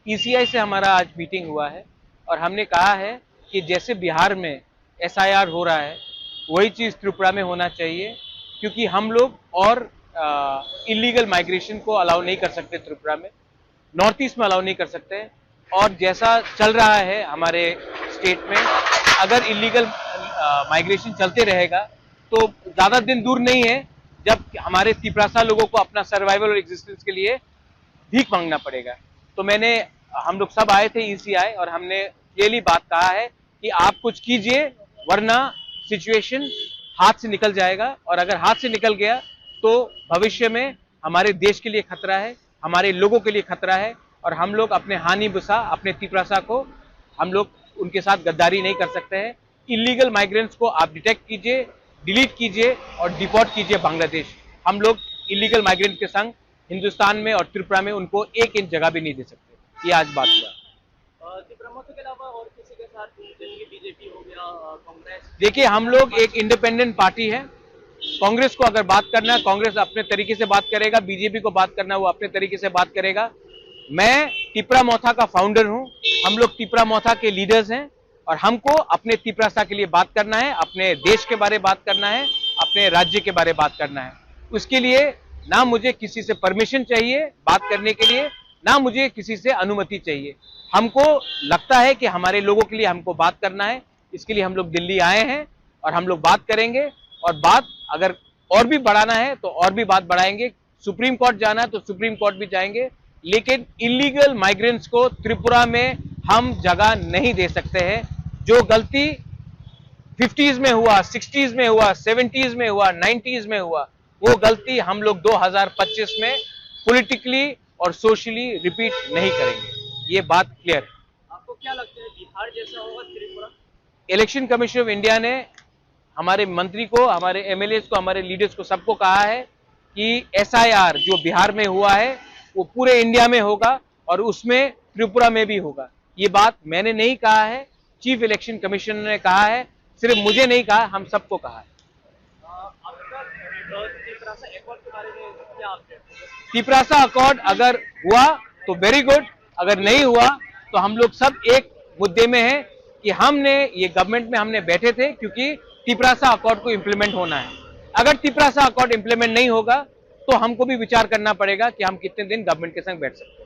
ECI से हमारा आज मीटिंग हुआ है और हमने कहा है कि जैसे बिहार में एसआईआर हो रहा है वही चीज़ त्रिपुरा में होना चाहिए, क्योंकि हम लोग और इलीगल माइग्रेशन को अलाउ नहीं कर सकते त्रिपुरा में, नॉर्थ ईस्ट में अलाउ नहीं कर सकते। और जैसा चल रहा है हमारे स्टेट में, अगर इलीगल माइग्रेशन चलते रहेगा तो ज़्यादा दिन दूर नहीं है जब हमारे तिपरासा लोगों को अपना सर्वाइवल और एग्जिस्टेंस के लिए भीख मांगना पड़ेगा। तो हम लोग सब आए थे ईसीआई और हमने क्लियरली बात कहा है कि आप कुछ कीजिए वरना सिचुएशन हाथ से निकल जाएगा, और अगर हाथ से निकल गया तो भविष्य में हमारे देश के लिए खतरा है, हमारे लोगों के लिए खतरा है, और हम लोग अपने हानि बुसा अपने तिपरासा को हम लोग उनके साथ गद्दारी नहीं कर सकते हैं। इलीगल माइग्रेंट्स को आप डिटेक्ट कीजिए, डिलीट कीजिए और डिपोर्ट कीजिए बांग्लादेश। हम लोग इलीगल माइग्रेंट के संग हिंदुस्तान में और त्रिपुरा में उनको 1 इंच जगह भी नहीं दे सकते। ये आज बात हुआ। त्रिपुरा के अलावा और किसी के साथ, जैसे कि बीजेपी हो गया, कांग्रेस? देखिए, हम लोग एक इंडिपेंडेंट पार्टी है। कांग्रेस को अगर बात करना है, कांग्रेस अपने तरीके से बात करेगा, बीजेपी को बात करना है वो अपने तरीके से बात करेगा। मैं तिपरा मोथा का फाउंडर हूं, हम लोग तिपरा मोथा के लीडर्स हैं और हमको अपने तिपरासा के लिए बात करना है, अपने देश के बारे में बात करना है, अपने राज्य के बारे में बात करना है। उसके लिए ना मुझे किसी से परमिशन चाहिए बात करने के लिए, ना मुझे किसी से अनुमति चाहिए। हमको लगता है कि हमारे लोगों के लिए हमको बात करना है, इसके लिए हम लोग दिल्ली आए हैं और हम लोग बात करेंगे। और बात अगर और भी बढ़ाना है तो और भी बात बढ़ाएंगे, सुप्रीम कोर्ट जाना है तो सुप्रीम कोर्ट भी जाएंगे, लेकिन इलीगल माइग्रेंट्स को त्रिपुरा में हम जगह नहीं दे सकते हैं। जो गलती 50s में हुआ, 60s में हुआ, 70s में हुआ, 90s में हुआ, वो गलती हम लोग 2025 में पॉलिटिकली और सोशली रिपीट नहीं करेंगे। ये बात क्लियर है। आपको क्या लगता है बिहार जैसा होगा Tripura? Election commission of India ने हमारे मंत्री को, हमारे एमएलए को, हमारे लीडर्स को सबको कहा है कि एसआईआर जो बिहार में हुआ है वो पूरे इंडिया में होगा और उसमें त्रिपुरा में भी होगा। ये बात मैंने नहीं कहा है, चीफ इलेक्शन कमिश्नर ने कहा है, सिर्फ मुझे नहीं कहा, हम सबको कहा है। तिपरासा अकॉर्ड अगर हुआ तो वेरी गुड, अगर नहीं हुआ तो हम लोग सब एक मुद्दे में हैं कि हमने ये गवर्नमेंट में हमने बैठे थे क्योंकि तिपरासा अकॉर्ड को इंप्लीमेंट होना है। अगर तिपरासा अकॉर्ड इंप्लीमेंट नहीं होगा तो हमको भी विचार करना पड़ेगा कि हम कितने दिन गवर्नमेंट के संग बैठ सकते हैं।